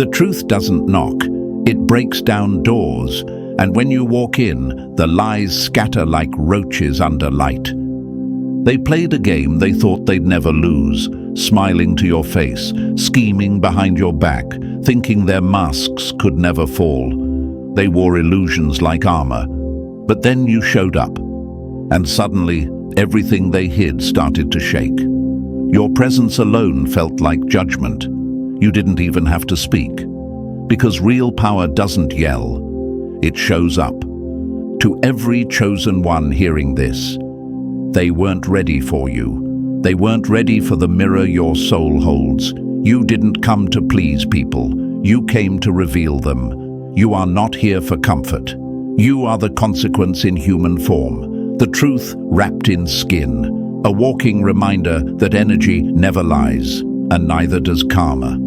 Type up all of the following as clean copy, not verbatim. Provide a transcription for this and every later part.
The truth doesn't knock, it breaks down doors, and when you walk in, the lies scatter like roaches under light. They played a game they thought they'd never lose, smiling to your face, scheming behind your back, thinking their masks could never fall. They wore illusions like armor. But then you showed up, and suddenly everything they hid started to shake. Your presence alone felt like judgment. You didn't even have to speak. Because real power doesn't yell, it shows up. To every chosen one hearing this, they weren't ready for you. They weren't ready for the mirror your soul holds. You didn't come to please people. You came to reveal them. You are not here for comfort. You are the consequence in human form, the truth wrapped in skin, a walking reminder that energy never lies, and neither does karma.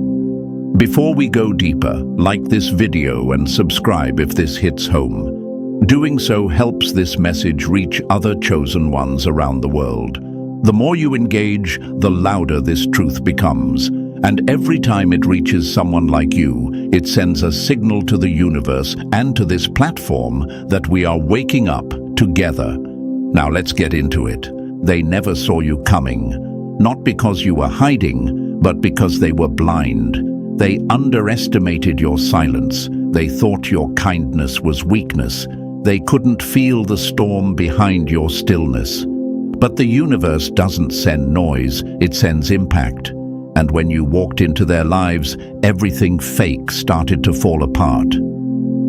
Before we go deeper, like this video and subscribe if this hits home. Doing so helps this message reach other chosen ones around the world. The more you engage, the louder this truth becomes. And every time it reaches someone like you, it sends a signal to the universe and to this platform that we are waking up together. Now let's get into it. They never saw you coming, not because you were hiding, but because they were blind. They underestimated your silence. They thought your kindness was weakness. They couldn't feel the storm behind your stillness. But the universe doesn't send noise, it sends impact. And when you walked into their lives, everything fake started to fall apart.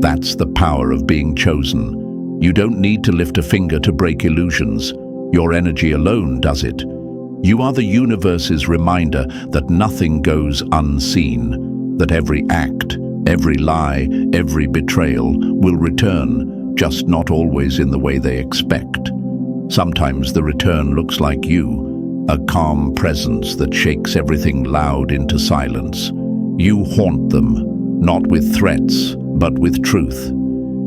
That's the power of being chosen. You don't need to lift a finger to break illusions. Your energy alone does it. You are the universe's reminder that nothing goes unseen, that every act, every lie, every betrayal will return, just not always in the way they expect. Sometimes the return looks like you, a calm presence that shakes everything loud into silence. You haunt them, not with threats, but with truth.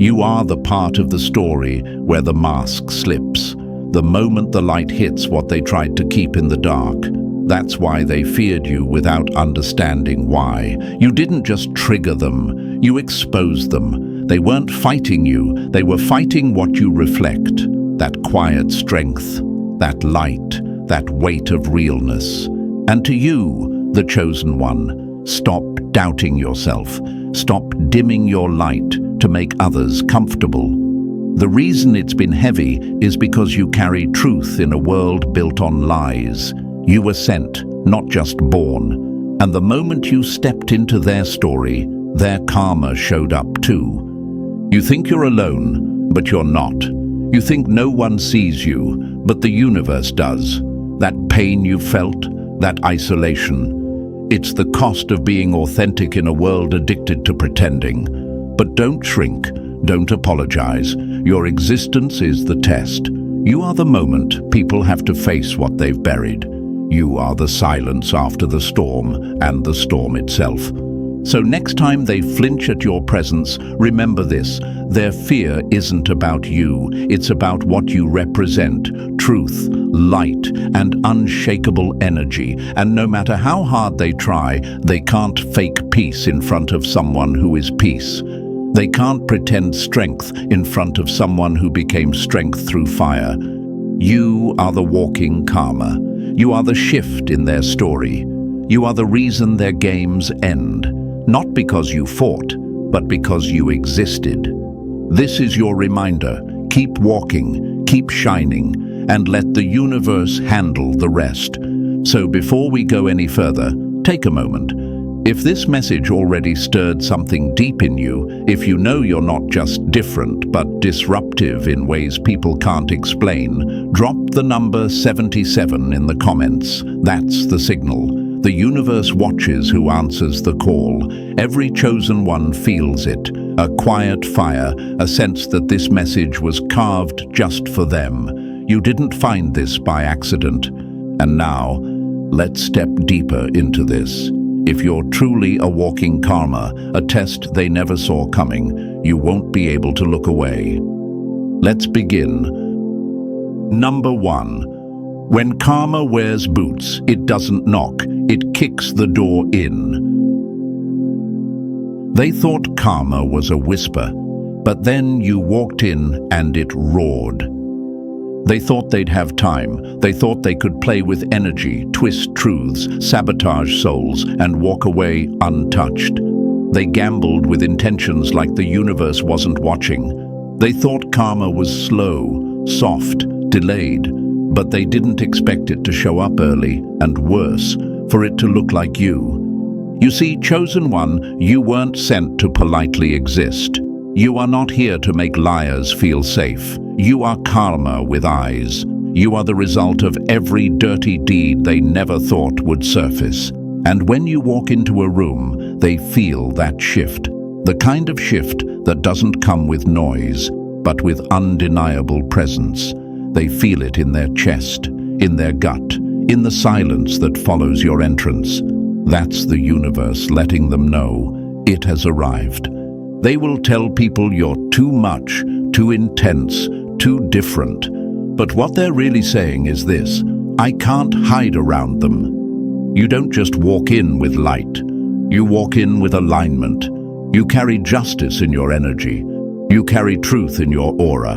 You are the part of the story where the mask slips, the moment the light hits what they tried to keep in the dark. That's why they feared you without understanding why. You didn't just trigger them, you exposed them. They weren't fighting you, they were fighting what you reflect. That quiet strength, that light, that weight of realness. And to you, the chosen one, stop doubting yourself. Stop dimming your light to make others comfortable. The reason it's been heavy is because you carry truth in a world built on lies. You were sent, not just born. And the moment you stepped into their story, their karma showed up too. You think you're alone, but you're not. You think no one sees you, but the universe does. That pain you felt, that isolation. It's the cost of being authentic in a world addicted to pretending. But don't shrink, don't apologize. Your existence is the test. You are the moment people have to face what they've buried. You are the silence after the storm and the storm itself. So next time they flinch at your presence, remember this: their fear isn't about you, it's about what you represent: truth, light, and unshakable energy. And no matter how hard they try, they can't fake peace in front of someone who is peace. They can't pretend strength in front of someone who became strength through fire. You are the walking karma. You are the shift in their story. You are the reason their games end. Not because you fought, but because you existed. This is your reminder. Keep walking, keep shining, and let the universe handle the rest. So before we go any further, take a moment. If this message already stirred something deep in you, if you know you're not just different but disruptive in ways people can't explain, drop the number 77 in the comments. That's the signal. The universe watches who answers the call. Every chosen one feels it, a quiet fire, a sense that this message was carved just for them. You didn't find this by accident. And now, let's step deeper into this. If you're truly a walking karma, a test they never saw coming, you won't be able to look away. Let's begin. Number 1. When karma wears boots, it doesn't knock, it kicks the door in. They thought karma was a whisper, but then you walked in and it roared. They thought they'd have time. They thought they could play with energy, twist truths, sabotage souls, and walk away untouched. They gambled with intentions like the universe wasn't watching. They thought karma was slow, soft, delayed, but they didn't expect it to show up early, and worse, for it to look like you. You see, chosen one, you weren't sent to politely exist. You are not here to make liars feel safe. You are karma with eyes. You are the result of every dirty deed they never thought would surface. And when you walk into a room, they feel that shift. The kind of shift that doesn't come with noise, but with undeniable presence. They feel it in their chest, in their gut, in the silence that follows your entrance. That's the universe letting them know it has arrived. They will tell people you're too much, too intense, too different. But what they're really saying is this: I can't hide around them. You don't just walk in with light. You walk in with alignment. You carry justice in your energy. You carry truth in your aura.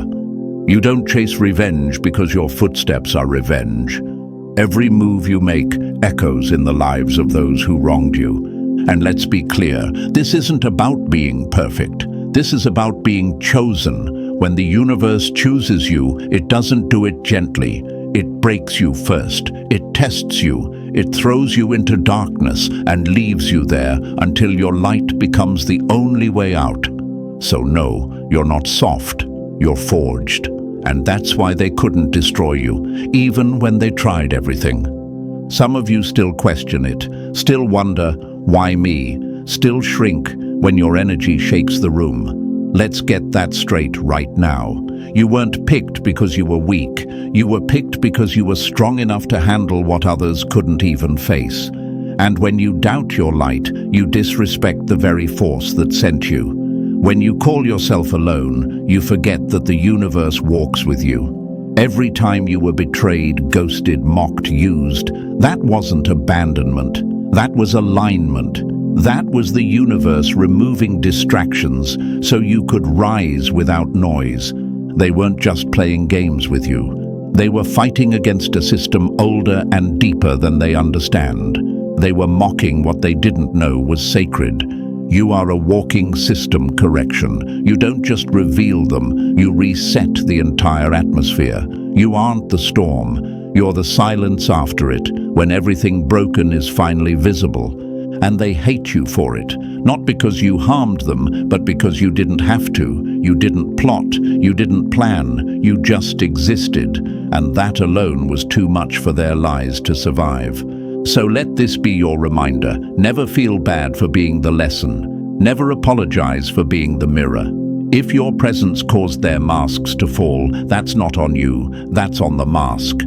You don't chase revenge because your footsteps are revenge. Every move you make echoes in the lives of those who wronged you. And let's be clear, this isn't about being perfect. This is about being chosen. When the universe chooses you, it doesn't do it gently. It breaks you first. It tests you. It throws you into darkness and leaves you there until your light becomes the only way out. So no, you're not soft. You're forged. And that's why they couldn't destroy you, even when they tried everything. Some of you still question it, still wonder, why me? Still shrink when your energy shakes the room. Let's get that straight right now. You weren't picked because you were weak. You were picked because you were strong enough to handle what others couldn't even face. And when you doubt your light, you disrespect the very force that sent you. When you call yourself alone, you forget that the universe walks with you. Every time you were betrayed, ghosted, mocked, used, that wasn't abandonment. That was alignment. That was the universe removing distractions so you could rise without noise. They weren't just playing games with you. They were fighting against a system older and deeper than they understand. They were mocking what they didn't know was sacred. You are a walking system correction. You don't just reveal them, you reset the entire atmosphere. You aren't the storm. You're the silence after it, when everything broken is finally visible. And they hate you for it, not because you harmed them, but because you didn't have to. You didn't plot, you didn't plan, you just existed. And that alone was too much for their lies to survive. So let this be your reminder. Never feel bad for being the lesson. Never apologize for being the mirror. If your presence caused their masks to fall, that's not on you, that's on the mask.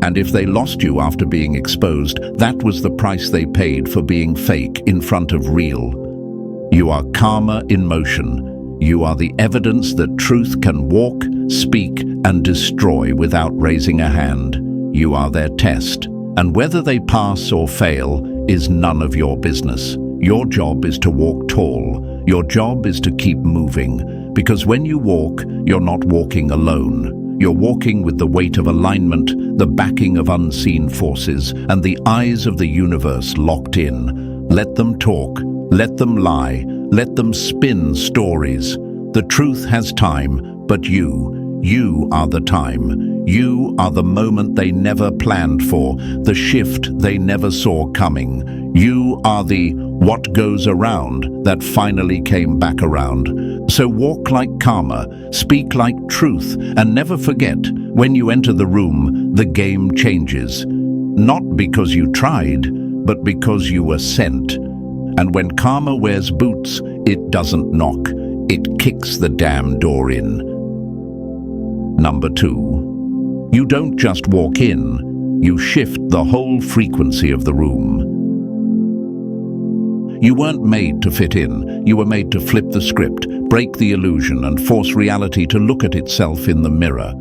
And if they lost you after being exposed, that was the price they paid for being fake in front of real. You are karma in motion. You are the evidence that truth can walk, speak, and destroy without raising a hand. You are their test. And whether they pass or fail is none of your business. Your job is to walk tall. Your job is to keep moving. Because when you walk, you're not walking alone. You're walking with the weight of alignment, the backing of unseen forces, and the eyes of the universe locked in. Let them talk. Let them lie. Let them spin stories. The truth has time, but you are the time. You are the moment they never planned for, the shift they never saw coming. You are the what goes around that finally came back around. So walk like karma, speak like truth, and never forget, when you enter the room, the game changes. Not because you tried, but because you were sent. And when karma wears boots, it doesn't knock. It kicks the damn door in. Number 2. You don't just walk in, you shift the whole frequency of the room. You weren't made to fit in, you were made to flip the script, break the illusion, and force reality to look at itself in the mirror.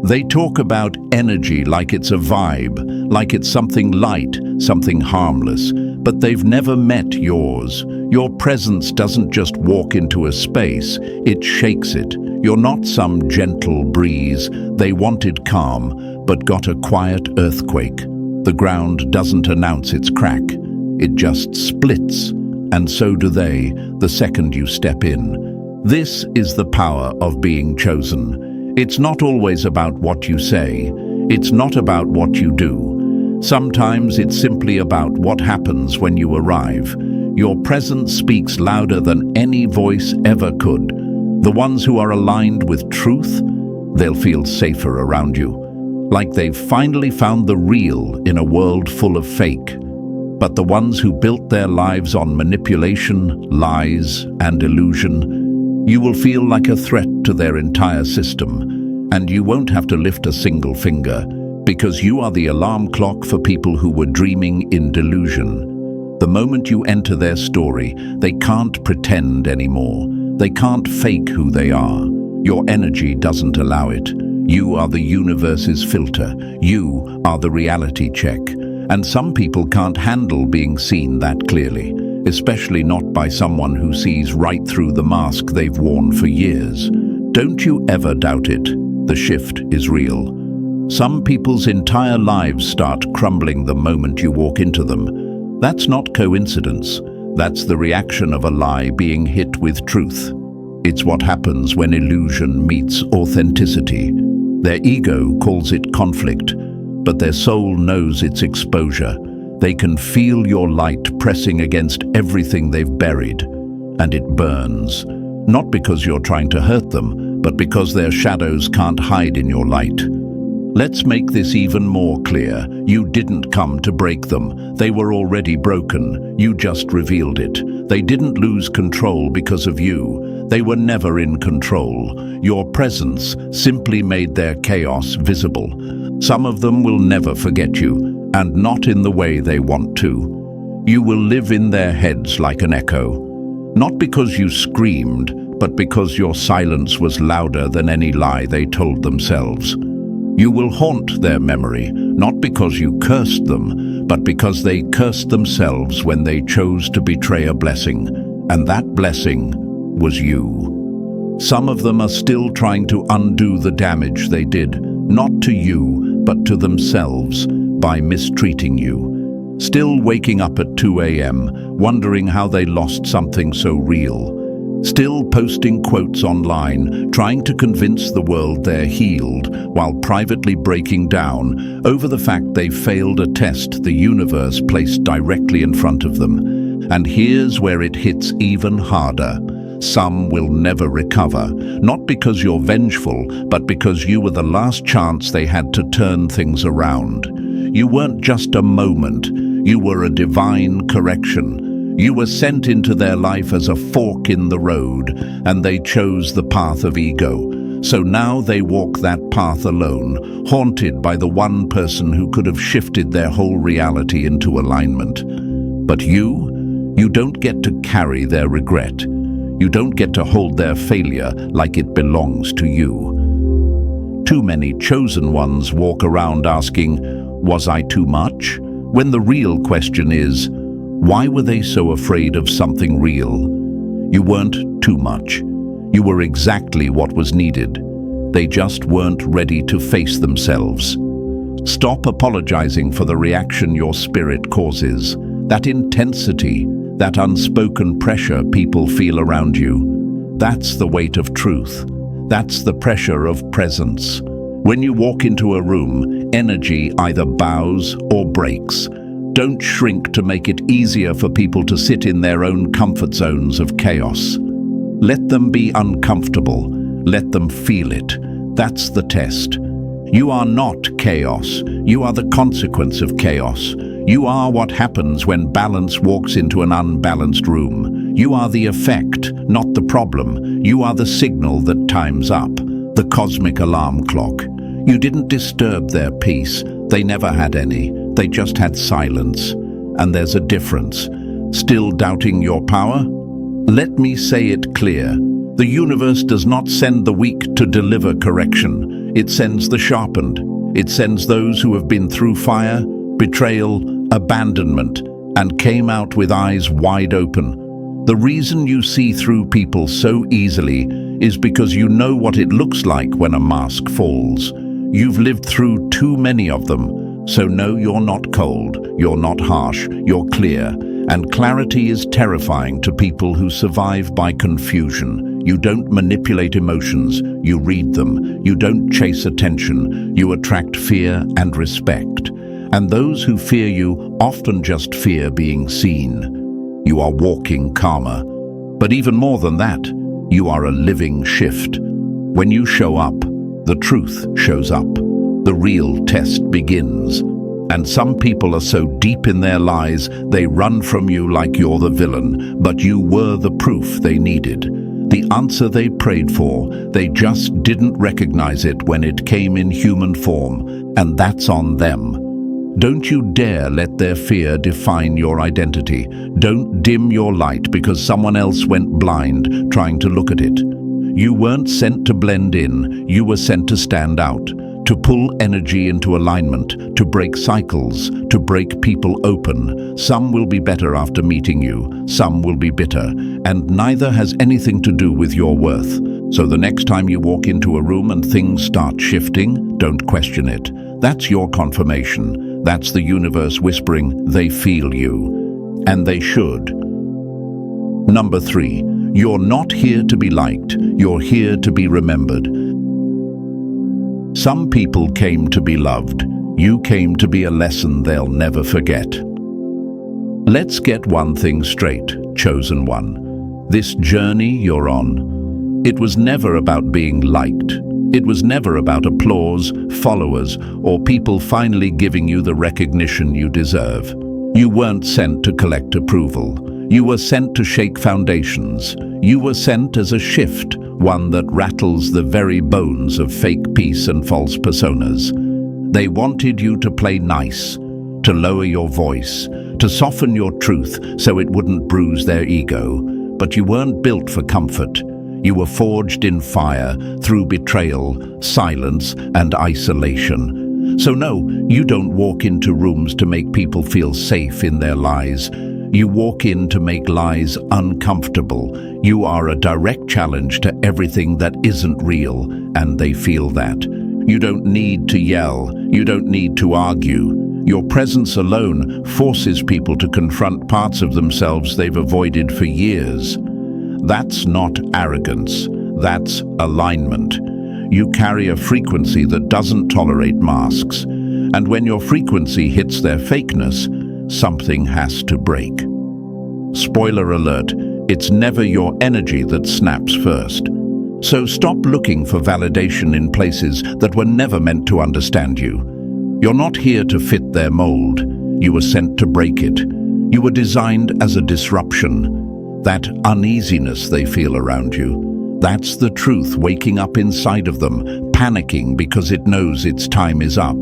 They talk about energy like it's a vibe, like it's something light, something harmless. but they've never met yours. Your presence doesn't just walk into a space, it shakes it. You're not some gentle breeze. They wanted calm, but got a quiet earthquake. The ground doesn't announce its crack. It just splits, and so do they, the second you step in. This is the power of being chosen. It's not always about what you say. It's not about what you do. Sometimes it's simply about what happens when you arrive. Your presence speaks louder than any voice ever could. The ones who are aligned with truth, they'll feel safer around you. Like they've finally found the real in a world full of fake. But the ones who built their lives on manipulation, lies, and illusion, you will feel like a threat to their entire system. And you won't have to lift a single finger, because you are the alarm clock for people who were dreaming in delusion. The moment you enter their story, they can't pretend anymore. They can't fake who they are. Your energy doesn't allow it. You are the universe's filter. You are the reality check. And some people can't handle being seen that clearly, especially not by someone who sees right through the mask they've worn for years. Don't you ever doubt it. The shift is real. Some people's entire lives start crumbling the moment you walk into them. That's not coincidence. That's the reaction of a lie being hit with truth. It's what happens when illusion meets authenticity. Their ego calls it conflict, but their soul knows its exposure. They can feel your light pressing against everything they've buried, and it burns. Not because you're trying to hurt them, but because their shadows can't hide in your light. Let's make this even more clear. You didn't come to break them. They were already broken. You just revealed it. They didn't lose control because of you. They were never in control. Your presence simply made their chaos visible. Some of them will never forget you, and not in the way they want to. You will live in their heads like an echo. Not because you screamed, but because your silence was louder than any lie they told themselves. You will haunt their memory, not because you cursed them, but because they cursed themselves when they chose to betray a blessing, and that blessing was you. Some of them are still trying to undo the damage they did, not to you, but to themselves, by mistreating you. Still waking up at 2 a.m., wondering how they lost something so real. Still posting quotes online, trying to convince the world they're healed, while privately breaking down over the fact they failed a test the universe placed directly in front of them. And here's where it hits even harder. Some will never recover, not because you're vengeful, but because you were the last chance they had to turn things around. You weren't just a moment, you were a divine correction. You were sent into their life as a fork in the road, and they chose the path of ego. So now they walk that path alone, haunted by the one person who could have shifted their whole reality into alignment. But you don't get to carry their regret. You don't get to hold their failure like it belongs to you. Too many chosen ones walk around asking, "Was I too much?" When the real question is, why were they so afraid of something real? You weren't too much. You were exactly what was needed. They just weren't ready to face themselves. Stop apologizing for the reaction your spirit causes. That intensity, that unspoken pressure people feel around you. That's the weight of truth. That's the pressure of presence. When you walk into a room, energy either bows or breaks. Don't shrink to make it easier for people to sit in their own comfort zones of chaos. Let them be uncomfortable. Let them feel it. That's the test. You are not chaos. You are the consequence of chaos. You are what happens when balance walks into an unbalanced room. You are the effect, not the problem. You are the signal that time's up, the cosmic alarm clock. You didn't disturb their peace. They never had any. They just had silence. And there's a difference. Still doubting your power? Let me say it clear. The universe does not send the weak to deliver correction. It sends the sharpened. It sends those who have been through fire, betrayal, abandonment, and came out with eyes wide open. The reason you see through people so easily is because you know what it looks like when a mask falls. You've lived through too many of them, so no, you're not cold, you're not harsh, you're clear. And clarity is terrifying to people who survive by confusion. You don't manipulate emotions, you read them. You don't chase attention, you attract fear and respect. And those who fear you often just fear being seen. You are walking karma. But even more than that, you are a living shift. When you show up, the truth shows up. The real test begins. And some people are so deep in their lies, they run from you like you're the villain, but you were the proof they needed. The answer they prayed for, they just didn't recognize it when it came in human form, and that's on them. Don't you dare let their fear define your identity. Don't dim your light because someone else went blind trying to look at it. You weren't sent to blend in, you were sent to stand out. To pull energy into alignment, to break cycles, to break people open. Some will be better after meeting you, some will be bitter, and neither has anything to do with your worth. So the next time you walk into a room and things start shifting, don't question it. That's your confirmation. That's the universe whispering, they feel you. And they should. Number 3, you're not here to be liked, you're here to be remembered. Some people came to be loved. You came to be a lesson they'll never forget. Let's get one thing straight, chosen one. This journey you're on, it was never about being liked. It was never about applause, followers, or people finally giving you the recognition you deserve. You weren't sent to collect approval. You were sent to shake foundations. You were sent as a shift, one that rattles the very bones of fake peace and false personas. They wanted you to play nice, to lower your voice, to soften your truth so it wouldn't bruise their ego. But you weren't built for comfort. You were forged in fire through betrayal, silence, and isolation. So no, you don't walk into rooms to make people feel safe in their lies. You walk in to make lies uncomfortable. You are a direct challenge to everything that isn't real, and they feel that. You don't need to yell. You don't need to argue. Your presence alone forces people to confront parts of themselves they've avoided for years. That's not arrogance. That's alignment. You carry a frequency that doesn't tolerate masks. And when your frequency hits their fakeness, something has to break. Spoiler alert, it's never your energy that snaps first. So stop looking for validation in places that were never meant to understand you. You're not here to fit their mold. You were sent to break it. You were designed as a disruption. That uneasiness they feel around you, that's the truth waking up inside of them, panicking because it knows its time is up.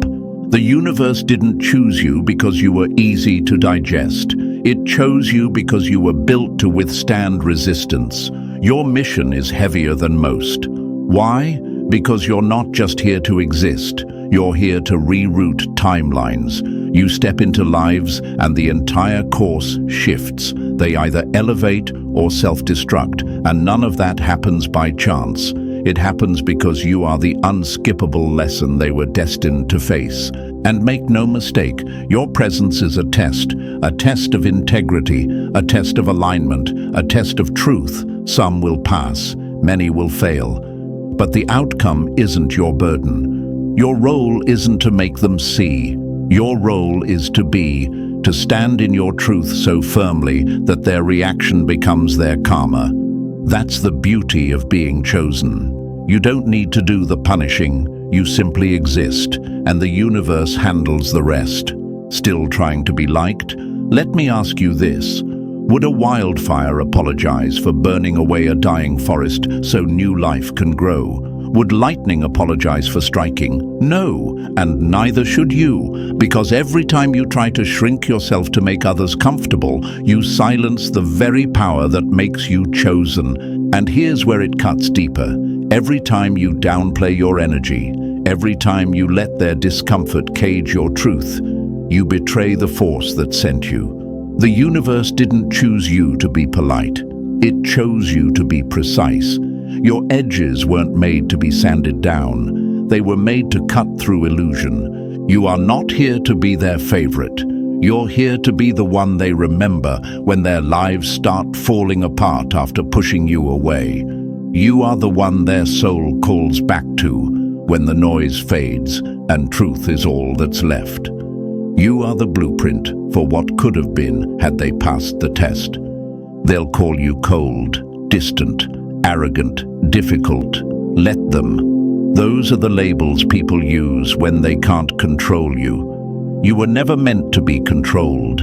The universe didn't choose you because you were easy to digest. It chose you because you were built to withstand resistance. Your mission is heavier than most. Why? Because you're not just here to exist. You're here to reroute timelines. You step into lives and the entire course shifts. They either elevate or self-destruct, and none of that happens by chance. It happens because you are the unskippable lesson they were destined to face. And make no mistake, your presence is a test of integrity, a test of alignment, a test of truth. Some will pass, many will fail. But the outcome isn't your burden. Your role isn't to make them see. Your role is to be, to stand in your truth so firmly that their reaction becomes their karma. That's the beauty of being chosen. You don't need to do the punishing, you simply exist, and the universe handles the rest. Still trying to be liked? Let me ask you this. Would a wildfire apologize for burning away a dying forest so new life can grow? Would lightning apologize for striking? No, and neither should you, because every time you try to shrink yourself to make others comfortable, you silence the very power that makes you chosen. And here's where it cuts deeper. Every time you downplay your energy, every time you let their discomfort cage your truth, you betray the force that sent you. The universe didn't choose you to be polite. It chose you to be precise. Your edges weren't made to be sanded down. They were made to cut through illusion. You are not here to be their favorite. You're here to be the one they remember when their lives start falling apart after pushing you away. You are the one their soul calls back to when the noise fades and truth is all that's left. You are the blueprint for what could have been had they passed the test. They'll call you cold, distant, arrogant, difficult. Let them. Those are the labels people use when they can't control you. You were never meant to be controlled.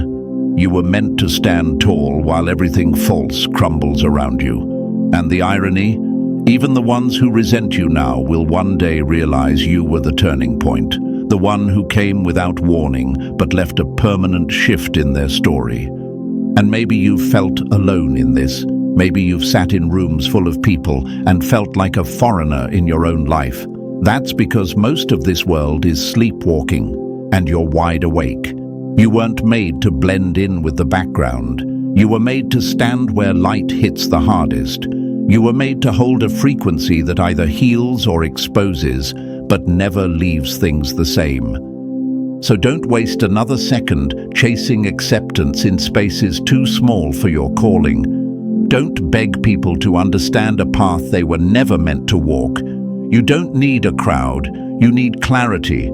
You were meant to stand tall while everything false crumbles around you. And the irony? Even the ones who resent you now will one day realize you were the turning point, the one who came without warning but left a permanent shift in their story. And maybe you've felt alone in this. Maybe you've sat in rooms full of people and felt like a foreigner in your own life. That's because most of this world is sleepwalking, and you're wide awake. You weren't made to blend in with the background. You were made to stand where light hits the hardest. You were made to hold a frequency that either heals or exposes, but never leaves things the same. So don't waste another second chasing acceptance in spaces too small for your calling. Don't beg people to understand a path they were never meant to walk. You don't need a crowd, you need clarity.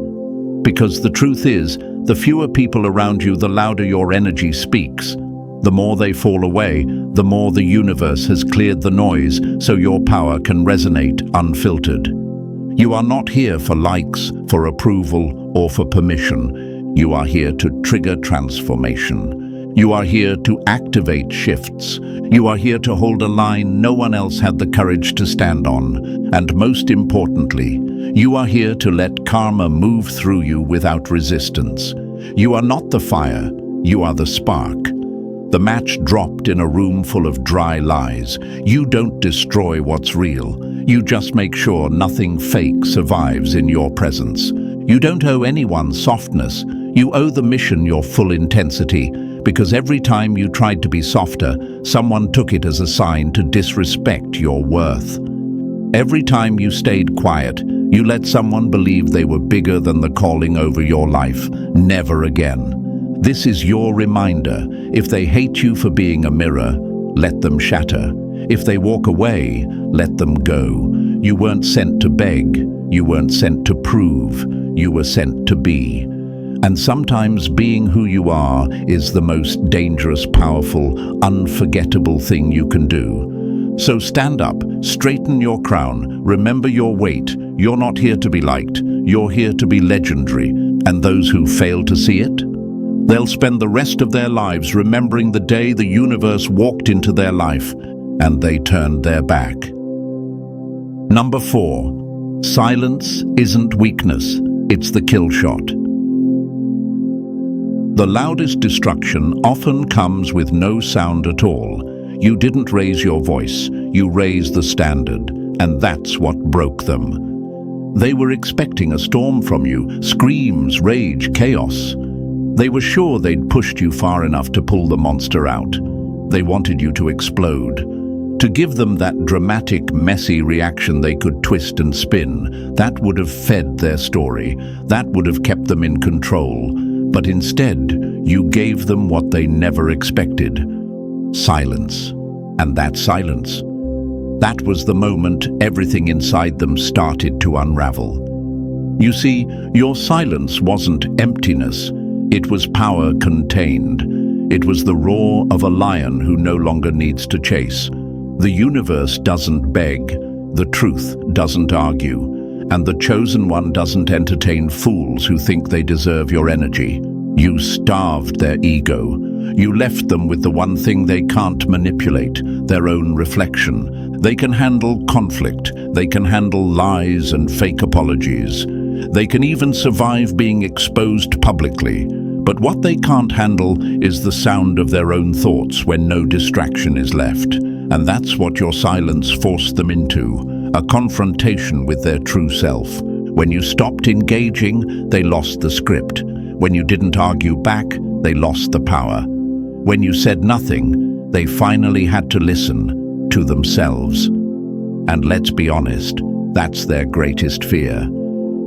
Because the truth is, the fewer people around you, the louder your energy speaks. The more they fall away, the more the universe has cleared the noise so your power can resonate unfiltered. You are not here for likes, for approval, or for permission. You are here to trigger transformation. You are here to activate shifts. You are here to hold a line no one else had the courage to stand on. And most importantly, you are here to let karma move through you without resistance. You are not the fire, you are the spark. The match dropped in a room full of dry lies. You don't destroy what's real. You just make sure nothing fake survives in your presence. You don't owe anyone softness. You owe the mission your full intensity, because every time you tried to be softer, someone took it as a sign to disrespect your worth. Every time you stayed quiet, you let someone believe they were bigger than the calling over your life. Never again. This is your reminder. If they hate you for being a mirror, let them shatter. If they walk away, let them go. You weren't sent to beg. You weren't sent to prove. You were sent to be. And sometimes being who you are is the most dangerous, powerful, unforgettable thing you can do. So stand up, straighten your crown, remember your weight. You're not here to be liked. You're here to be legendary. And those who fail to see it? They'll spend the rest of their lives remembering the day the universe walked into their life and they turned their back. Number 4. Silence isn't weakness, it's the kill shot. The loudest destruction often comes with no sound at all. You didn't raise your voice, you raised the standard, and that's what broke them. They were expecting a storm from you, screams, rage, chaos. They were sure they'd pushed you far enough to pull the monster out. They wanted you to explode, to give them that dramatic, messy reaction they could twist and spin. That would have fed their story. That would have kept them in control. But instead, you gave them what they never expected: silence. And that silence, that was the moment everything inside them started to unravel. You see, your silence wasn't emptiness. It was power contained. It was the roar of a lion who no longer needs to chase. The universe doesn't beg, the truth doesn't argue, and the chosen one doesn't entertain fools who think they deserve your energy. You starved their ego. You left them with the one thing they can't manipulate, their own reflection. They can handle conflict. They can handle lies and fake apologies. They can even survive being exposed publicly. But what they can't handle is the sound of their own thoughts when no distraction is left. And that's what your silence forced them into, a confrontation with their true self. When you stopped engaging, they lost the script. When you didn't argue back, they lost the power. When you said nothing, they finally had to listen to themselves. And let's be honest, that's their greatest fear.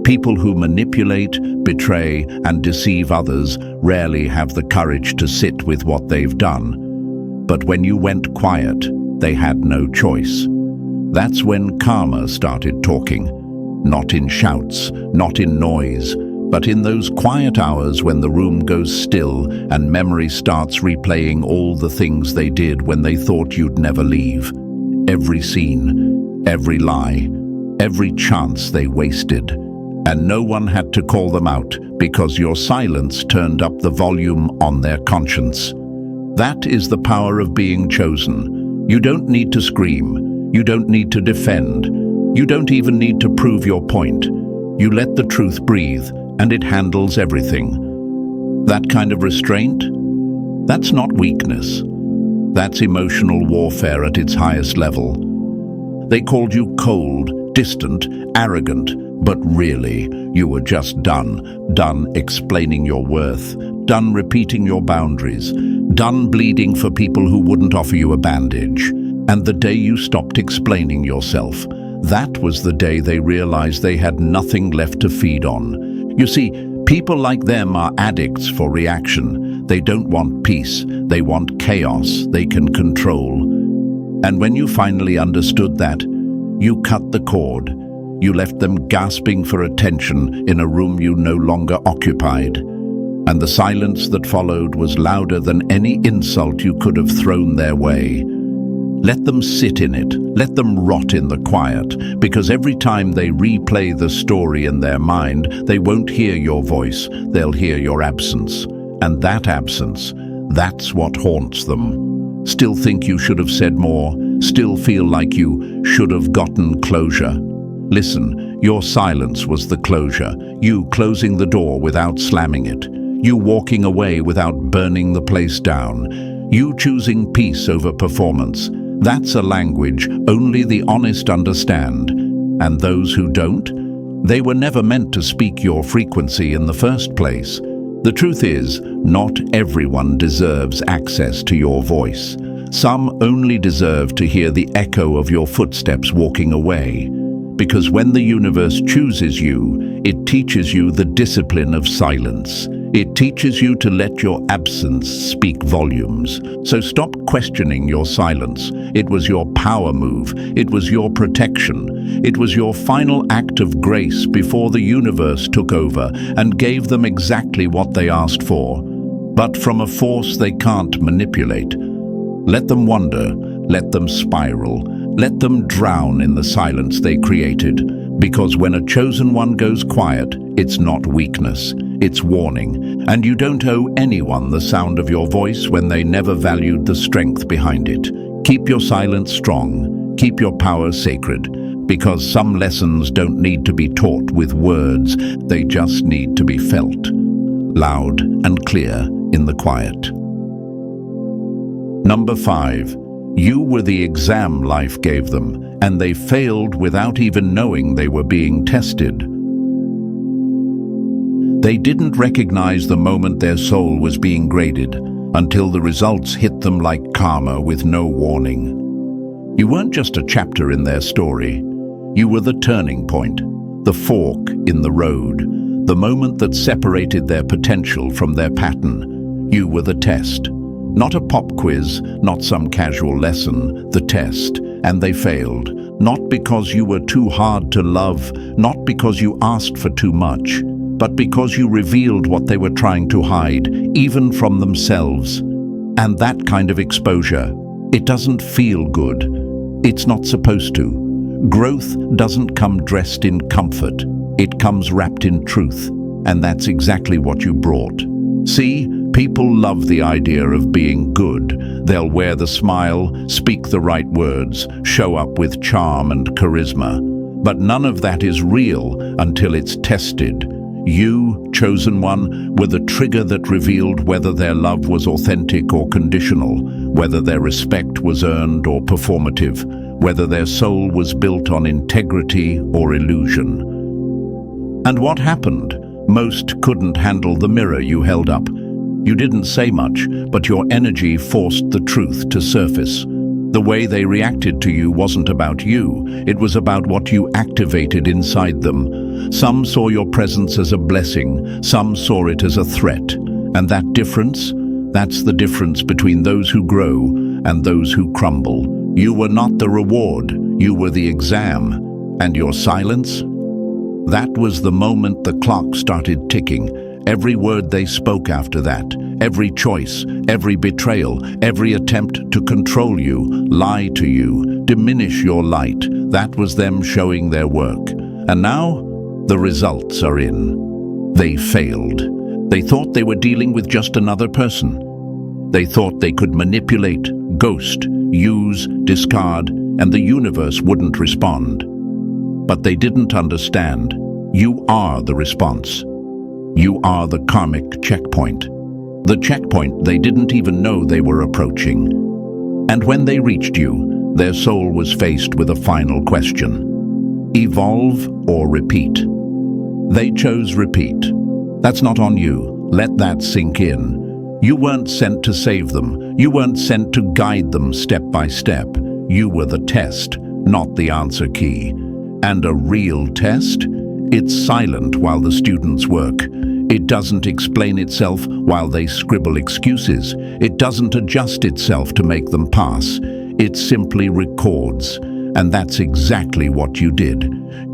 People who manipulate, betray, and deceive others rarely have the courage to sit with what they've done. But when you went quiet, they had no choice. That's when karma started talking. Not in shouts, not in noise, but in those quiet hours when the room goes still and memory starts replaying all the things they did when they thought you'd never leave. Every scene, every lie, every chance they wasted. And no one had to call them out because your silence turned up the volume on their conscience. That is the power of being chosen. You don't need to scream. You don't need to defend. You don't even need to prove your point. You let the truth breathe, and it handles everything. That kind of restraint? That's not weakness. That's emotional warfare at its highest level. They called you cold, distant, arrogant, but really, you were just done explaining your worth, done repeating your boundaries, done bleeding for people who wouldn't offer you a bandage. And the day you stopped explaining yourself, that was the day they realized they had nothing left to feed on. You see, people like them are addicts for reaction. They don't want peace, they want chaos they can control. And when you finally understood that, you cut the cord. You left them gasping for attention in a room you no longer occupied. And the silence that followed was louder than any insult you could have thrown their way. Let them sit in it, let them rot in the quiet, because every time they replay the story in their mind, they won't hear your voice, they'll hear your absence. And that absence, that's what haunts them. Still think you should have said more, still feel like you should have gotten closure. Listen, your silence was the closure, you closing the door without slamming it, you walking away without burning the place down, you choosing peace over performance. That's a language only the honest understand, and those who don't, they were never meant to speak your frequency in the first place. The truth is, not everyone deserves access to your voice. Some only deserve to hear the echo of your footsteps walking away. Because when the universe chooses you, it teaches you the discipline of silence. It teaches you to let your absence speak volumes. So stop questioning your silence. It was your power move. It was your protection. It was your final act of grace before the universe took over and gave them exactly what they asked for, but from a force they can't manipulate. Let them wander. Let them spiral. Let them drown in the silence they created, because when a chosen one goes quiet, it's not weakness, it's warning, and you don't owe anyone the sound of your voice when they never valued the strength behind it. Keep your silence strong, keep your power sacred, because some lessons don't need to be taught with words, they just need to be felt, loud and clear in the quiet. Number 5. You were the exam life gave them, and they failed without even knowing they were being tested. They didn't recognize the moment their soul was being graded, until the results hit them like karma with no warning. You weren't just a chapter in their story. You were the turning point, the fork in the road, the moment that separated their potential from their pattern. You were the test. Not a pop quiz, not some casual lesson, the test. And they failed, not because you were too hard to love, not because you asked for too much, but because you revealed what they were trying to hide, even from themselves. And that kind of exposure, it doesn't feel good. It's not supposed to. Growth doesn't come dressed in comfort. It comes wrapped in truth. And that's exactly what you brought. See, people love the idea of being good. They'll wear the smile, speak the right words, show up with charm and charisma. But none of that is real until it's tested. You, chosen one, were the trigger that revealed whether their love was authentic or conditional, whether their respect was earned or performative, whether their soul was built on integrity or illusion. And what happened? Most couldn't handle the mirror you held up. You didn't say much, but your energy forced the truth to surface. The way they reacted to you wasn't about you, it was about what you activated inside them. Some saw your presence as a blessing, some saw it as a threat. And that difference? That's the difference between those who grow and those who crumble. You were not the reward, you were the exam. And your silence? That was the moment the clock started ticking. Every word they spoke after that, every choice, every betrayal, every attempt to control you, lie to you, diminish your light, that was them showing their work. And now, the results are in. They failed. They thought they were dealing with just another person. They thought they could manipulate, ghost, use, discard, and the universe wouldn't respond. But they didn't understand. You are the response. You are the karmic checkpoint. The checkpoint they didn't even know they were approaching. And when they reached you, their soul was faced with a final question. Evolve or repeat? They chose repeat. That's not on you. Let that sink in. You weren't sent to save them. You weren't sent to guide them step by step. You were the test, not the answer key. And a real test? It's silent while the students work. It doesn't explain itself while they scribble excuses. It doesn't adjust itself to make them pass. It simply records. And that's exactly what you did.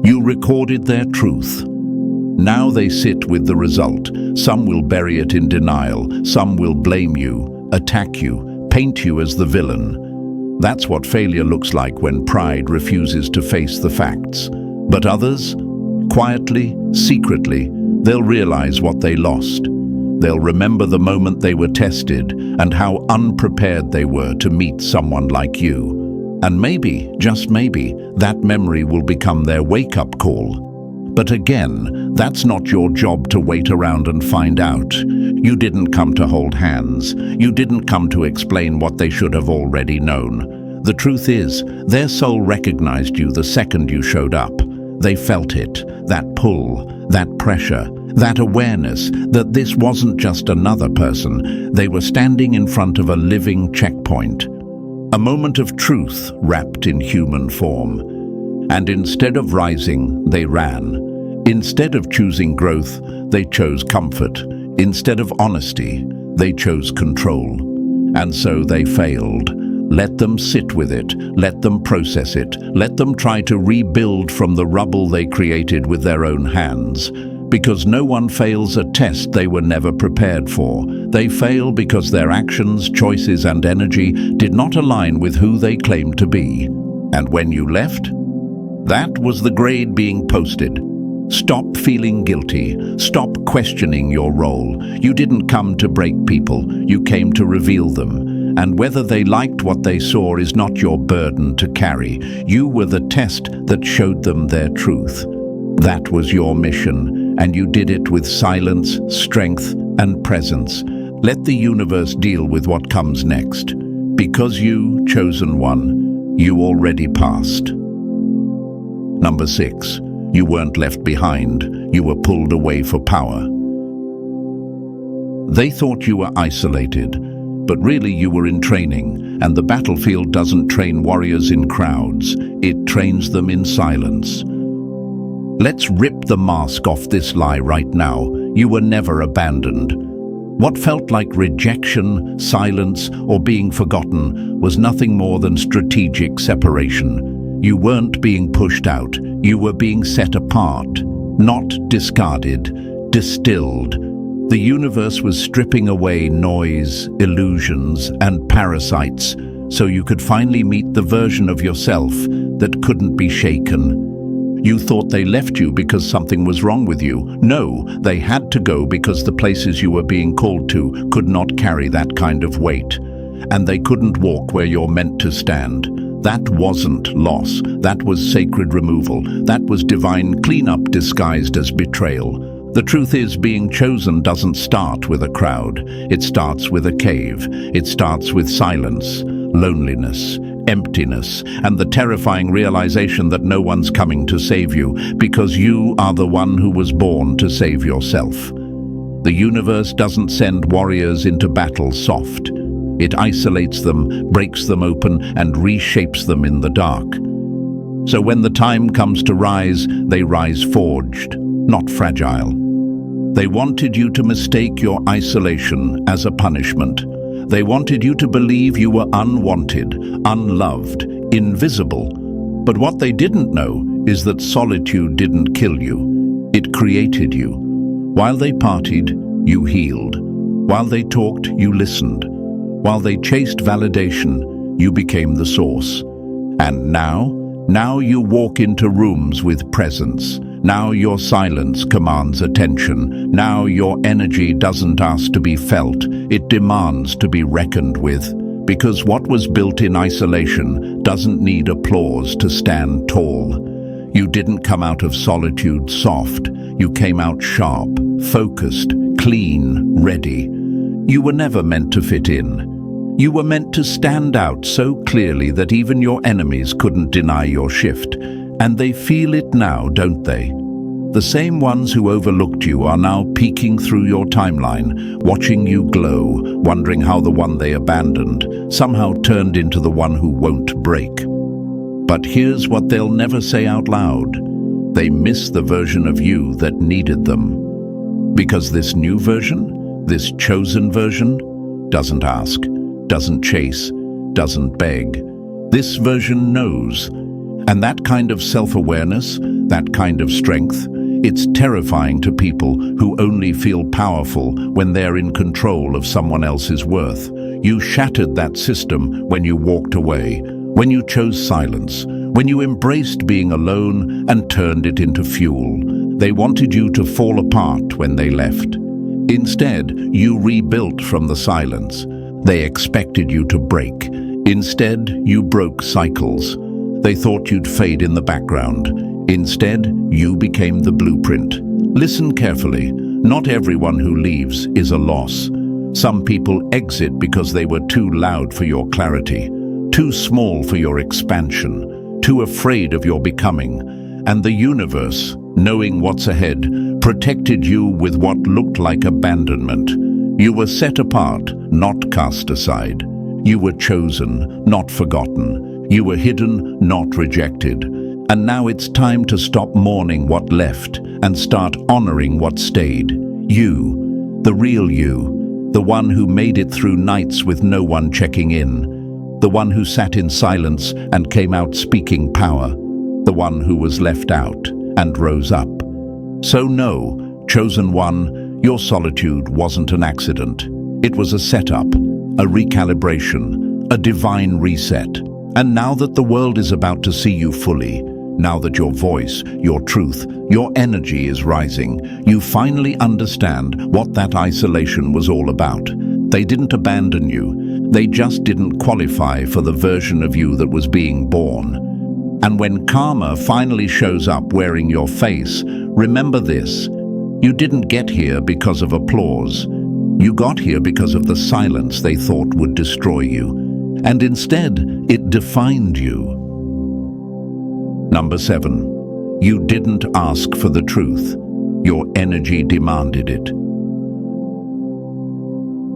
You recorded their truth. Now they sit with the result. Some will bury it in denial. Some will blame you, attack you, paint you as the villain. That's what failure looks like when pride refuses to face the facts. But others, quietly, secretly, they'll realize what they lost. They'll remember the moment they were tested and how unprepared they were to meet someone like you. And maybe, just maybe, that memory will become their wake-up call. But again, that's not your job to wait around and find out. You didn't come to hold hands. You didn't come to explain what they should have already known. The truth is, their soul recognized you the second you showed up. They felt it, that pull, that pressure, that awareness that this wasn't just another person. They were standing in front of a living checkpoint. A moment of truth wrapped in human form. And instead of rising, they ran. Instead of choosing growth, they chose comfort. Instead of honesty, they chose control. And so they failed. Let them sit with it. Let them process it. Let them try to rebuild from the rubble they created with their own hands. Because no one fails a test they were never prepared for. They fail because their actions, choices, and energy did not align with who they claimed to be. And when you left, that was the grade being posted. Stop feeling guilty. Stop questioning your role. You didn't come to break people. You came to reveal them. And whether they liked what they saw is not your burden to carry. You were the test that showed them their truth. That was your mission, and you did it with silence, strength, and presence. Let the universe deal with what comes next. Because you, chosen one, you already passed. Number 6. You weren't left behind. You were pulled away for power. They thought you were isolated, but really you were in training, and the battlefield doesn't train warriors in crowds. It trains them in silence. Let's rip the mask off this lie right now. You were never abandoned. What felt like rejection, silence, or being forgotten was nothing more than strategic separation. You weren't being pushed out, you were being set apart, not discarded, distilled. The universe was stripping away noise, illusions, and parasites, so you could finally meet the version of yourself that couldn't be shaken. You thought they left you because something was wrong with you. No, they had to go because the places you were being called to could not carry that kind of weight. And they couldn't walk where you're meant to stand. That wasn't loss. That was sacred removal. That was divine cleanup disguised as betrayal. The truth is, being chosen doesn't start with a crowd. It starts with a cave. It starts with silence, loneliness, emptiness, and the terrifying realization that no one's coming to save you because you are the one who was born to save yourself. The universe doesn't send warriors into battle soft. It isolates them, breaks them open, and reshapes them in the dark. So when the time comes to rise, they rise forged, not fragile. They wanted you to mistake your isolation as a punishment. They wanted you to believe you were unwanted, unloved, invisible. But what they didn't know is that solitude didn't kill you. It created you. While they partied, you healed. While they talked, you listened. While they chased validation, you became the source. And now you walk into rooms with presence. Now your silence commands attention. Now your energy doesn't ask to be felt, it demands to be reckoned with. Because what was built in isolation doesn't need applause to stand tall. You didn't come out of solitude soft. You came out sharp, focused, clean, ready. You were never meant to fit in. You were meant to stand out so clearly that even your enemies couldn't deny your shift. And they feel it now, don't they? The same ones who overlooked you are now peeking through your timeline, watching you glow, wondering how the one they abandoned somehow turned into the one who won't break. But here's what they'll never say out loud. They miss the version of you that needed them. Because this new version, this chosen version, doesn't ask, doesn't chase, doesn't beg. This version knows. And that kind of self-awareness, that kind of strength, it's terrifying to people who only feel powerful when they're in control of someone else's worth. You shattered that system when you walked away, when you chose silence, when you embraced being alone and turned it into fuel. They wanted you to fall apart when they left. Instead, you rebuilt from the silence. They expected you to break. Instead, you broke cycles. They thought you'd fade in the background. Instead, you became the blueprint. Listen carefully. Not everyone who leaves is a loss. Some people exit because they were too loud for your clarity, too small for your expansion, too afraid of your becoming. And the universe, knowing what's ahead, protected you with what looked like abandonment. You were set apart, not cast aside. You were chosen, not forgotten. You were hidden, not rejected. And now it's time to stop mourning what left and start honoring what stayed. You, the real you, the one who made it through nights with no one checking in, the one who sat in silence and came out speaking power, the one who was left out and rose up. So no, chosen one, your solitude wasn't an accident. It was a setup, a recalibration, a divine reset. And now that the world is about to see you fully, now that your voice, your truth, your energy is rising, you finally understand what that isolation was all about. They didn't abandon you. They just didn't qualify for the version of you that was being born. And when karma finally shows up wearing your face, remember this. You didn't get here because of applause. You got here because of the silence they thought would destroy you. And instead, it defined you. Number 7, you didn't ask for the truth. Your energy demanded it.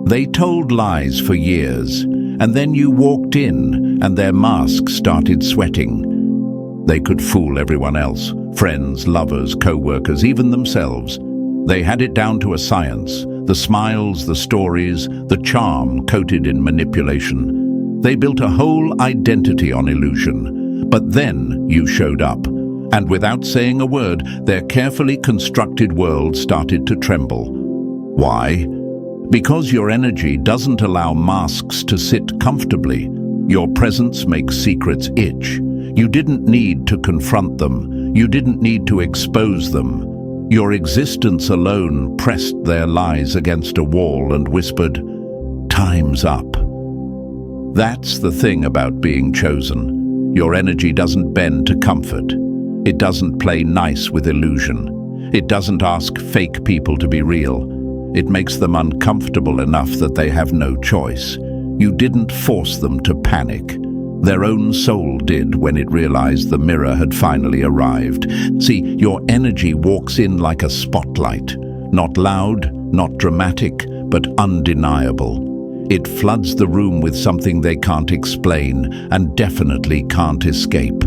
They told lies for years, and then you walked in, and their masks started sweating. They could fool everyone else, friends, lovers, co-workers, even themselves. They had it down to a science, the smiles, the stories, the charm coated in manipulation. They built a whole identity on illusion. But then you showed up, and without saying a word, their carefully constructed world started to tremble. Why? Because your energy doesn't allow masks to sit comfortably. Your presence makes secrets itch. You didn't need to confront them. You didn't need to expose them. Your existence alone pressed their lies against a wall and whispered, "Time's up." That's the thing about being chosen. Your energy doesn't bend to comfort. It doesn't play nice with illusion. It doesn't ask fake people to be real. It makes them uncomfortable enough that they have no choice. You didn't force them to panic. Their own soul did when it realized the mirror had finally arrived. See, your energy walks in like a spotlight. Not loud, not dramatic, but undeniable. It floods the room with something they can't explain and definitely can't escape.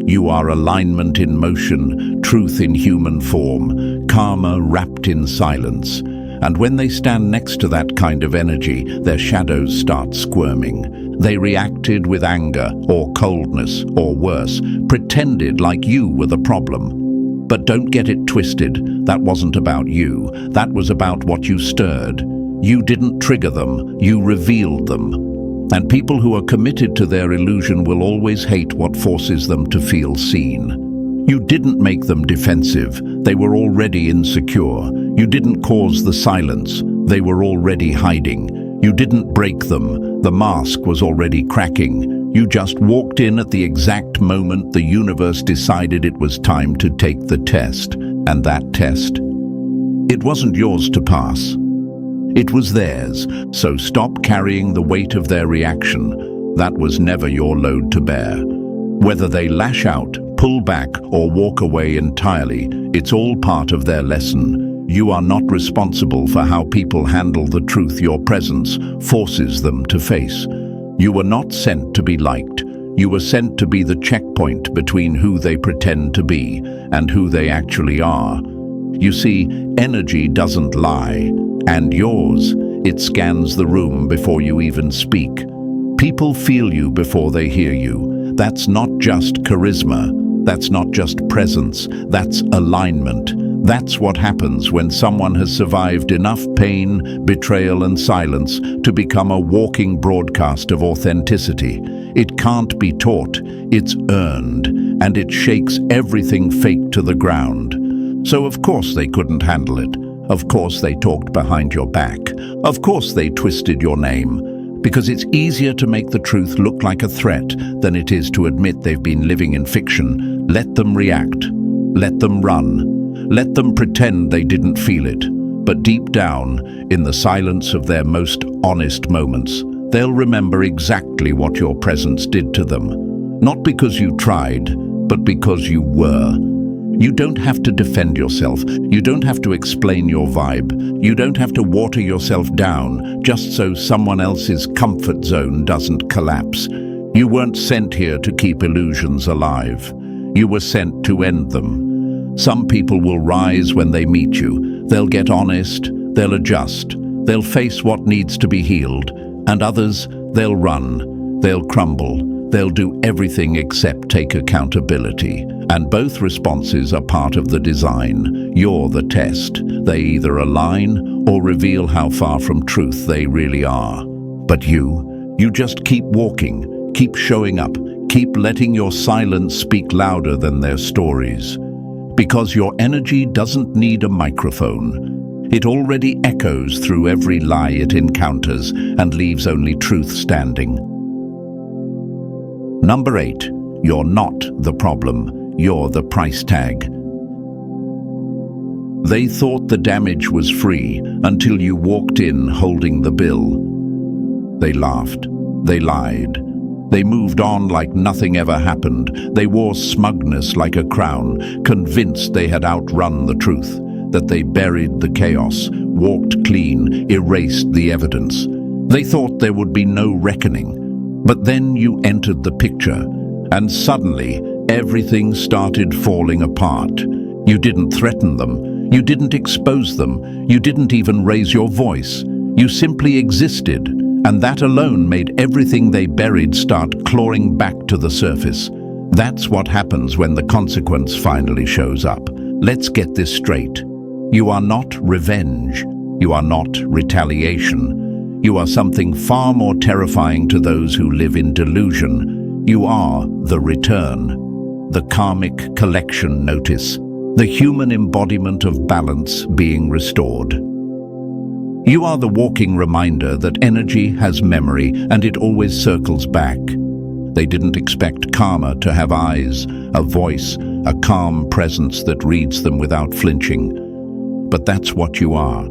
You are alignment in motion, truth in human form, karma wrapped in silence. And when they stand next to that kind of energy, their shadows start squirming. They reacted with anger or coldness or worse, pretended like you were the problem. But don't get it twisted, that wasn't about you, that was about what you stirred. You didn't trigger them, you revealed them. And people who are committed to their illusion will always hate what forces them to feel seen. You didn't make them defensive, they were already insecure. You didn't cause the silence, they were already hiding. You didn't break them, the mask was already cracking. You just walked in at the exact moment the universe decided it was time to take the test. And that test? It wasn't yours to pass. It was theirs, so stop carrying the weight of their reaction. That was never your load to bear. Whether they lash out, pull back, or walk away entirely, it's all part of their lesson. You are not responsible for how people handle the truth your presence forces them to face. You were not sent to be liked. You were sent to be the checkpoint between who they pretend to be and who they actually are. You see, energy doesn't lie. And yours, it scans the room before you even speak. People feel you before they hear you. That's not just charisma. That's not just presence. That's alignment. That's what happens when someone has survived enough pain, betrayal, and silence to become a walking broadcast of authenticity. It can't be taught. It's earned, and it shakes everything fake to the ground. So of course they couldn't handle it. Of course they talked behind your back. Of course they twisted your name. Because it's easier to make the truth look like a threat than it is to admit they've been living in fiction. Let them react. Let them run. Let them pretend they didn't feel it. But deep down, in the silence of their most honest moments, they'll remember exactly what your presence did to them. Not because you tried, but because you were. You don't have to defend yourself. You don't have to explain your vibe. You don't have to water yourself down just so someone else's comfort zone doesn't collapse. You weren't sent here to keep illusions alive. You were sent to end them. Some people will rise when they meet you. They'll get honest. They'll adjust. They'll face what needs to be healed. And others, they'll run. They'll crumble. They'll do everything except take accountability. And both responses are part of the design. You're the test. They either align or reveal how far from truth they really are. But you just keep walking, keep showing up, keep letting your silence speak louder than their stories. Because your energy doesn't need a microphone. It already echoes through every lie it encounters and leaves only truth standing. Number 8, you're not the problem. You're the price tag. They thought the damage was free until you walked in holding the bill. They laughed. They lied. They moved on like nothing ever happened. They wore smugness like a crown, convinced they had outrun the truth, that they buried the chaos, walked clean, erased the evidence. They thought there would be no reckoning. But then you entered the picture, and suddenly everything started falling apart. You didn't threaten them. You didn't expose them. You didn't even raise your voice. You simply existed, and that alone made everything they buried start clawing back to the surface. That's what happens when the consequence finally shows up. Let's get this straight. You are not revenge. You are not retaliation. You are something far more terrifying to those who live in delusion. You are the return, the karmic collection notice, the human embodiment of balance being restored. You are the walking reminder that energy has memory and it always circles back. They didn't expect karma to have eyes, a voice, a calm presence that reads them without flinching. But that's what you are.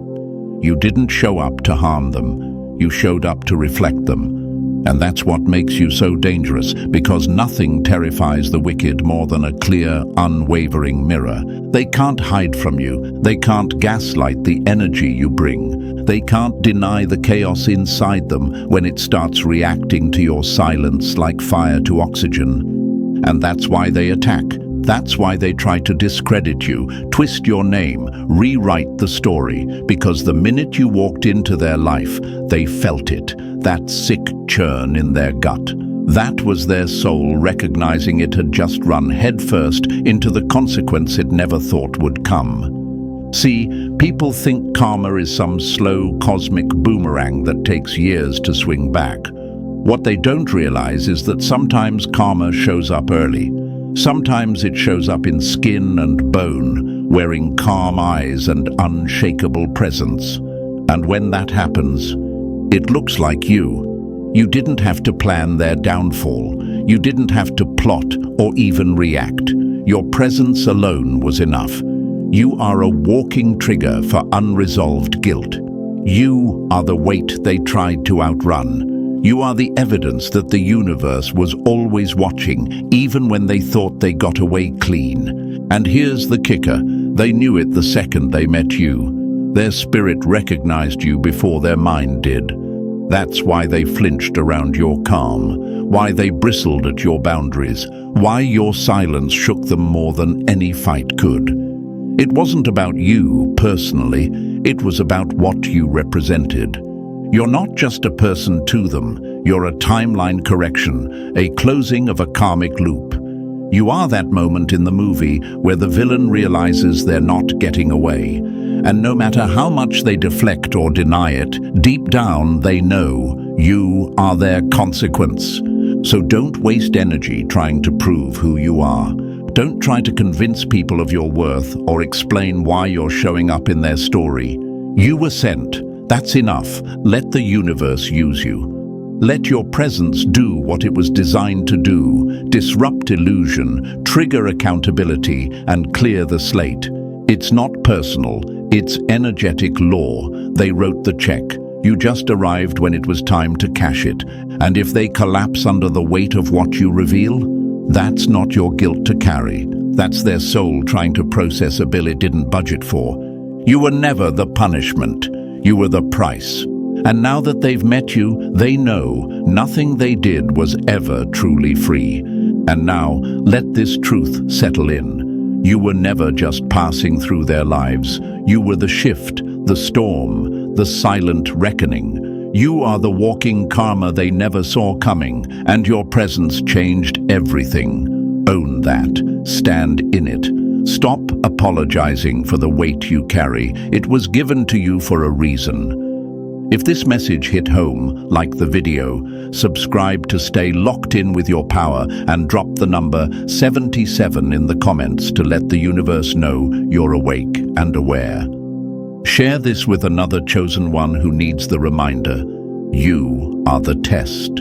You didn't show up to harm them. You showed up to reflect them. And that's what makes you so dangerous, because nothing terrifies the wicked more than a clear, unwavering mirror. They can't hide from you. They can't gaslight the energy you bring. They can't deny the chaos inside them when it starts reacting to your silence like fire to oxygen. And that's why they attack. That's why they try to discredit you, twist your name, rewrite the story, because the minute you walked into their life, they felt it, that sick churn in their gut. That was their soul recognizing it had just run headfirst into the consequence it never thought would come. See, people think karma is some slow cosmic boomerang that takes years to swing back. What they don't realize is that sometimes karma shows up early. Sometimes it shows up in skin and bone, wearing calm eyes and unshakable presence. And when that happens, it looks like you. You didn't have to plan their downfall. You didn't have to plot or even react. Your presence alone was enough. You are a walking trigger for unresolved guilt. You are the weight they tried to outrun. You are the evidence that the universe was always watching, even when they thought they got away clean. And here's the kicker. They knew it the second they met you. Their spirit recognized you before their mind did. That's why they flinched around your calm, why they bristled at your boundaries, why your silence shook them more than any fight could. It wasn't about you personally, it was about what you represented. You're not just a person to them, you're a timeline correction, a closing of a karmic loop. You are that moment in the movie where the villain realizes they're not getting away. And no matter how much they deflect or deny it, deep down they know you are their consequence. So don't waste energy trying to prove who you are. Don't try to convince people of your worth or explain why you're showing up in their story. You were sent. That's enough. Let the universe use you. Let your presence do what it was designed to do, disrupt illusion, trigger accountability, and clear the slate. It's not personal, it's energetic law. They wrote the check. You just arrived when it was time to cash it. And if they collapse under the weight of what you reveal, that's not your guilt to carry. That's their soul trying to process a bill it didn't budget for. You were never the punishment. You were the price. And now that they've met you, they know nothing they did was ever truly free. And now, let this truth settle in. You were never just passing through their lives. You were the shift, the storm, the silent reckoning. You are the walking karma they never saw coming, and your presence changed everything. Own that. Stand in it. Stop apologizing for the weight you carry. It was given to you for a reason. If this message hit home, like the video, subscribe to stay locked in with your power, and drop the number 77 in the comments to let the universe know you're awake and aware. Share this with another chosen one who needs the reminder. You are the test.